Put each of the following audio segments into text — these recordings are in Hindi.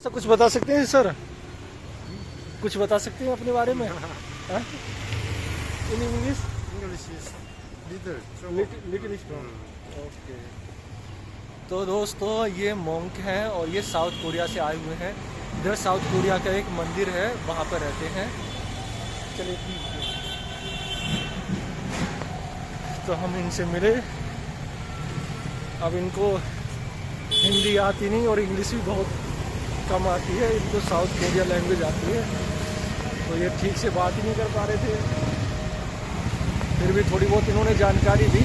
सर कुछ बता सकते हैं सर? कुछ बता सकते हैं अपने बारे में? In English? English is little. Little okay. तो दोस्तों ये मोंक हैं और ये साउथ कोरिया से आए हुए हैं। इधर साउथ कोरिया का एक मंदिर है, वहाँ पर रहते हैं। चलिए ठीक है, तो हम इनसे मिले। अब इनको हिंदी आती नहीं और इंग्लिश भी बहुत कम आती है, इनको साउथ कोरिया लैंग्वेज आती है, तो ये ठीक से बात ही नहीं कर पा रहे थे। फिर भी थोड़ी बहुत इन्होंने जानकारी दी।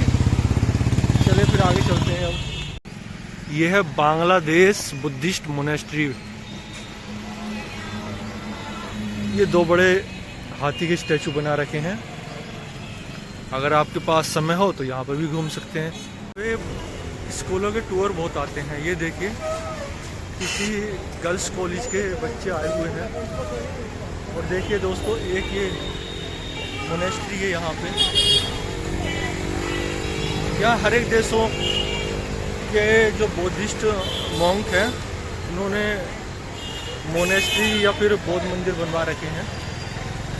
चले फिर आगे चलते हैं। अब ये है बांग्लादेश बुद्धिस्ट मोनेस्ट्री। ये दो बड़े हाथी के स्टैचू बना रखे हैं। अगर आपके पास समय हो तो यहाँ पर भी घूम सकते हैं। ये स्कूलों के टूर बहुत आते हैं। ये देखिए किसी गर्ल्स कॉलेज के बच्चे आए हुए हैं। और देखिए दोस्तों एक ये मोनेस्ट्री है यहाँ पे। यहाँ हर एक देशों के जो बुद्धिस्ट मॉन्क हैं उन्होंने मोनेस्ट्री या फिर बौद्ध मंदिर बनवा रखे हैं।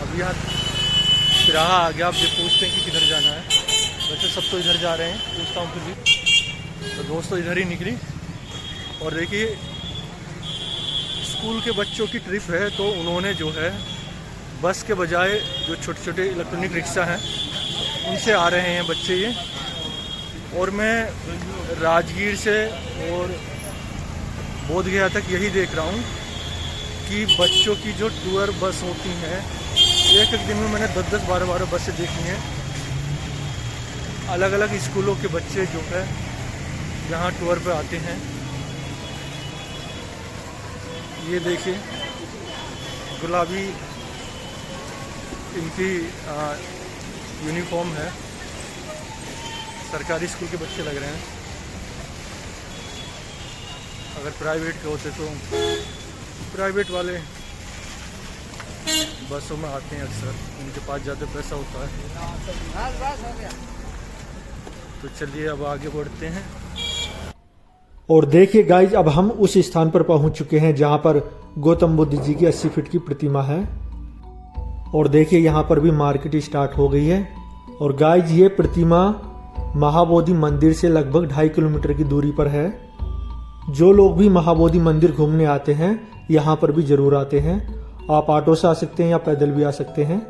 अब यहाँ तिराहा आ गया। आप ये पूछते हैं कि किधर जाना है, वैसे सब तो इधर जा रहे हैं, पूछता हूँ फिर भी। तो दोस्तों इधर ही निकली और देखिए स्कूल के बच्चों की ट्रिप है, तो उन्होंने जो है बस के बजाय जो छोटे छोटे इलेक्ट्रॉनिक रिक्शा हैं उनसे आ रहे हैं बच्चे ये। और मैं राजगीर से और बोध गया तक यही देख रहा हूँ कि बच्चों की जो टूर बस होती हैं, एक एक दिन में मैंने 10-10, 12-12 बसें देखी हैं। अलग अलग स्कूलों के बच्चे जो है यहाँ टूर पे आते हैं। ये देखिए गुलाबी इनकी यूनिफॉर्म है। सरकारी स्कूल के बच्चे लग रहे हैं। अगर प्राइवेट के होते तो प्राइवेट वाले बसों में आते हैं अक्सर, उनके पास ज़्यादा पैसा होता है। तो चलिए अब आगे बढ़ते हैं। और देखिए गाइज, अब हम उस स्थान पर पहुंच चुके हैं जहां पर गौतम बुद्ध जी की 80 फीट की प्रतिमा है। और देखिए यहाँ पर भी मार्केट स्टार्ट हो गई है। और गाइज ये प्रतिमा महाबोधि मंदिर से लगभग 2.5 किलोमीटर की दूरी पर है। जो लोग भी महाबोधि मंदिर घूमने आते हैं यहाँ पर भी जरूर आते हैं। आप ऑटो से आ सकते हैं या पैदल भी आ सकते हैं।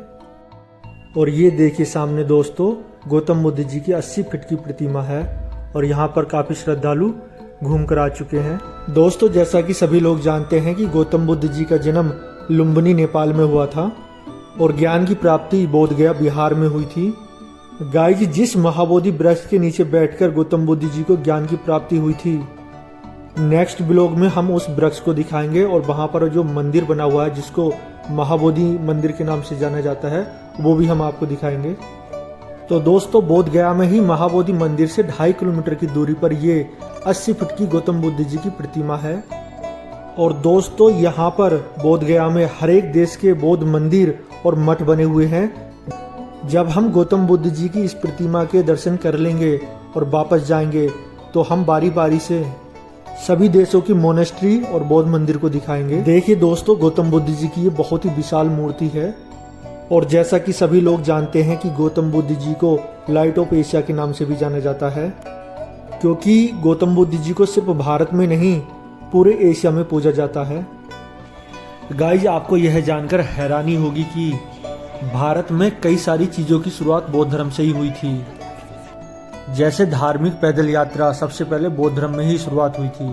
और ये देखिए सामने दोस्तों गौतम बुद्ध जी की 80 फीट की प्रतिमा है और यहाँ पर काफी श्रद्धालु घूम कर आ चुके हैं। दोस्तों जैसा कि सभी लोग जानते हैं कि गौतम बुद्ध जी का जन्म लुम्बिनी नेपाल में हुआ था और ज्ञान की प्राप्ति बोध गया बिहार में हुई थी। गाइस जिस महाबोधि वृक्ष के नीचे बैठकर गौतम बुद्ध जी को ज्ञान की प्राप्ति हुई थी, नेक्स्ट ब्लॉग में हम उस वृक्ष को दिखाएंगे और वहां पर जो मंदिर बना हुआ है जिसको महाबोधि मंदिर के नाम से जाना जाता है वो भी हम आपको दिखाएंगे। तो दोस्तों बोध गया में ही महाबोधि मंदिर से 2.5 किलोमीटर की दूरी पर ये 80 फीट की गौतम बुद्ध जी की प्रतिमा है। और दोस्तों यहाँ पर बोध गया में हर एक देश के बौद्ध मंदिर और मठ बने हुए हैं। जब हम गौतम बुद्ध जी की इस प्रतिमा के दर्शन कर लेंगे और वापस जाएंगे तो हम बारी बारी से सभी देशों की मोनेस्ट्री और बौद्ध मंदिर को दिखाएंगे। देखिए दोस्तों गौतम बुद्ध जी की ये बहुत ही विशाल मूर्ति है। और जैसा कि सभी लोग जानते हैं कि गौतम बुद्ध जी को लाइट ऑफ एशिया के नाम से भी जाना जाता है, क्योंकि गौतम बुद्ध जी को सिर्फ भारत में नहीं पूरे एशिया में पूजा जाता है। गाइज आपको यह जानकर हैरानी होगी कि भारत में कई सारी चीजों की शुरुआत बौद्ध धर्म से ही हुई थी। जैसे धार्मिक पैदल यात्रा सबसे पहले बौद्ध धर्म में ही शुरुआत हुई थी।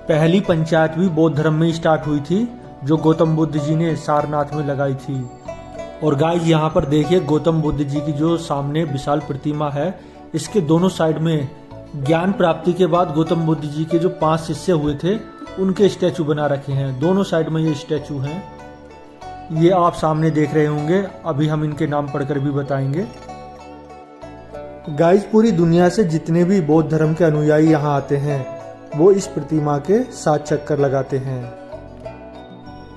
पहली पंचायत भी बौद्ध धर्म में ही स्टार्ट हुई थी जो गौतम बुद्ध जी ने सारनाथ में लगाई थी। और गाइज यहाँ पर देखिए गौतम बुद्ध जी की जो सामने विशाल प्रतिमा है, इसके दोनों साइड में ज्ञान प्राप्ति के बाद गौतम बुद्ध जी के जो 5 शिष्य हुए थे उनके स्टैचू बना रखे हैं। दोनों साइड में ये स्टैचू हैं, ये आप सामने देख रहे होंगे। अभी हम इनके नाम पढ़कर भी बताएंगे। गाइज पूरी दुनिया से जितने भी बौद्ध धर्म के अनुयायी यहाँ आते हैं वो इस प्रतिमा के 7 चक्कर लगाते हैं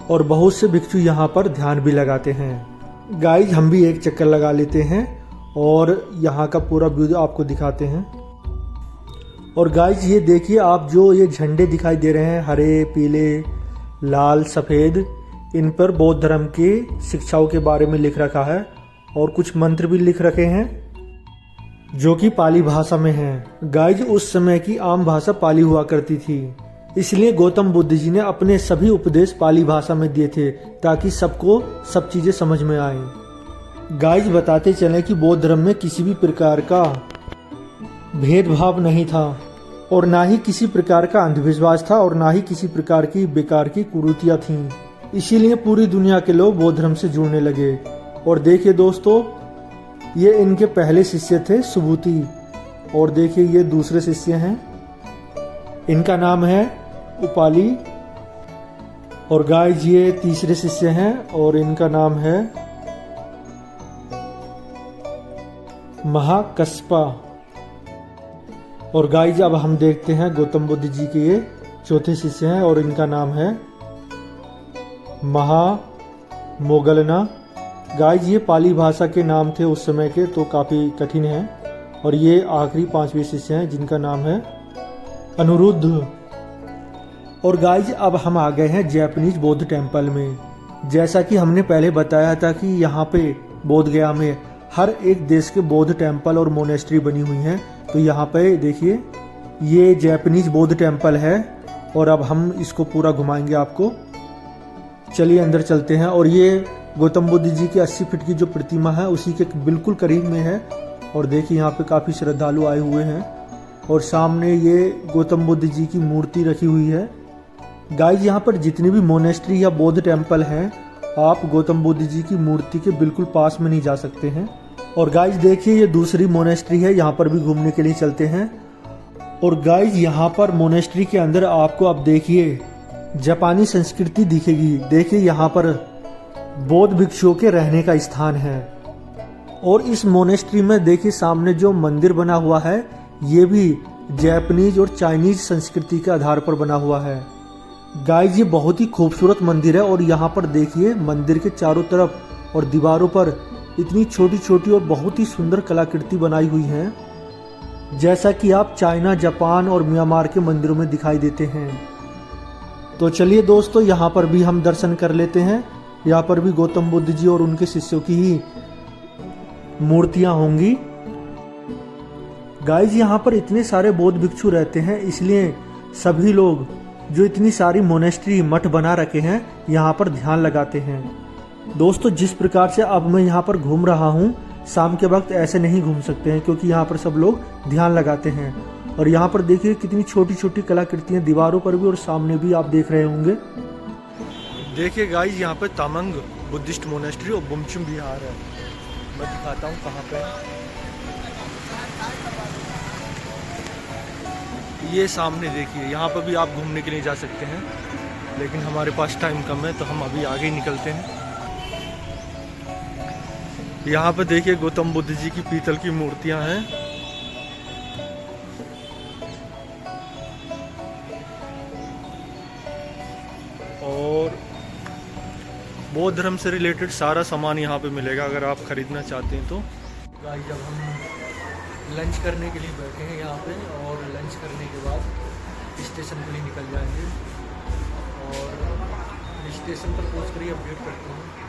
और बहुत से भिक्षु यहाँ पर ध्यान भी लगाते हैं। गाइज हम भी एक चक्कर लगा लेते हैं और यहाँ का पूरा व्यू आपको दिखाते हैं। और गाइज ये देखिए आप, जो ये झंडे दिखाई दे रहे हैं हरे पीले लाल सफ़ेद, इन पर बौद्ध धर्म की शिक्षाओं के बारे में लिख रखा है और कुछ मंत्र भी लिख रखे हैं जो कि पाली भाषा में हैं। गाइज उस समय की आम भाषा पाली हुआ करती थी, इसलिए गौतम बुद्ध जी ने अपने सभी उपदेश पाली भाषा में दिए थे ताकि सबको सब चीज़ें समझ में आए। गाइज बताते चलें कि बौद्ध धर्म में किसी भी प्रकार का भेदभाव नहीं था और ना ही किसी प्रकार का अंधविश्वास था और ना ही किसी प्रकार की बेकार की कुरीतियाँ थीं। इसीलिए पूरी दुनिया के लोग बौद्ध धर्म से जुड़ने लगे। और देखिए दोस्तों, ये इनके पहले शिष्य थे सुबूति, और देखिए ये दूसरे शिष्य हैं, इनका नाम है उपाली। और गाइज ये तीसरे शिष्य हैं और इनका नाम है महाकस्पा। और गाइज अब हम देखते हैं गौतम बुद्ध जी के ये चौथे शिष्य हैं और इनका नाम है महामोगलना। गाइज ये पाली भाषा के नाम थे उस समय के, तो काफ़ी कठिन हैं। और ये आखिरी पांचवें शिष्य हैं जिनका नाम है अनुरुद्ध। और गाइज अब हम आ गए हैं जापानीज बौद्ध टेम्पल में। जैसा कि हमने पहले बताया था कि यहाँ पे बोध गया में हर एक देश के बौद्ध टेम्पल और मोनेस्ट्री बनी हुई हैं, तो यहाँ पे देखिए ये जापानीज बौद्ध टेम्पल है और अब हम इसको पूरा घुमाएंगे आपको। चलिए अंदर चलते हैं। और ये गौतम बुद्ध जी की 80 फीट की जो प्रतिमा है उसी के बिल्कुल करीब में है। और देखिए यहाँ पे काफ़ी श्रद्धालु आए हुए हैं और सामने ये गौतम बुद्ध जी की मूर्ति रखी हुई है। गाइज यहाँ पर जितनी भी मोनेस्ट्री या बौद्ध टेम्पल हैं, आप गौतम बुद्ध जी की मूर्ति के बिल्कुल पास में नहीं जा सकते हैं। और गाइज देखिए ये दूसरी मोनेस्ट्री है, यहाँ पर भी घूमने के लिए चलते हैं। और गाइज यहाँ पर मोनेस्ट्री के अंदर आपको अब देखिए जापानी संस्कृति दिखेगी। देखिए यहाँ पर बौद्ध भिक्षुओं के रहने का स्थान है। और इस मोनेस्ट्री में देखिए सामने जो मंदिर बना हुआ है ये भी जापानीज और चाइनीज संस्कृति के आधार पर बना हुआ है। गाइज ये बहुत ही खूबसूरत मंदिर है। और यहाँ पर देखिए मंदिर के चारों तरफ और दीवारों पर इतनी छोटी छोटी और बहुत ही सुंदर कलाकृति बनाई हुई है, जैसा कि आप चाइना, जापान और म्यांमार के मंदिरों में दिखाई देते हैं। तो चलिए दोस्तों यहाँ पर भी हम दर्शन कर लेते हैं। यहाँ पर भी गौतम बुद्ध जी और उनके शिष्यों की ही मूर्तियाँ होंगी। गाइज यहाँ पर इतने सारे बौद्ध भिक्षु रहते हैं, इसलिए सभी लोग जो इतनी सारी मोनेस्ट्री मठ बना रखे हैं यहाँ पर ध्यान लगाते हैं। दोस्तों जिस प्रकार से अब मैं यहाँ पर घूम रहा हूँ, शाम के वक्त ऐसे नहीं घूम सकते हैं क्योंकि यहाँ पर सब लोग ध्यान लगाते हैं। और यहाँ पर देखिए कितनी छोटी छोटी कलाकृतियाँ दीवारों पर भी और सामने भी आप देख रहे होंगे। देखिए गाइज यहाँ पे तामंग बुद्धिस्ट मोनेस्ट्री और बुमचुम विहार है। मैं दिखाता हूँ कहाँ पे। ये सामने देखिए, यहाँ पर भी आप घूमने के लिए जा सकते हैं, लेकिन हमारे पास टाइम कम है तो हम अभी आगे ही निकलते हैं। यहाँ पर देखिए गौतम बुद्ध जी की पीतल की मूर्तियाँ हैं। और बौद्ध धर्म से रिलेटेड सारा सामान यहाँ पे मिलेगा अगर आप ख़रीदना चाहते हैं तो। गाइस जब हम लंच करने के लिए बैठे हैं यहाँ पे, और लंच करने के बाद स्टेशन के लिए निकल जाएंगे और स्टेशन पर पहुँच कर ही अपडेट करते हैं।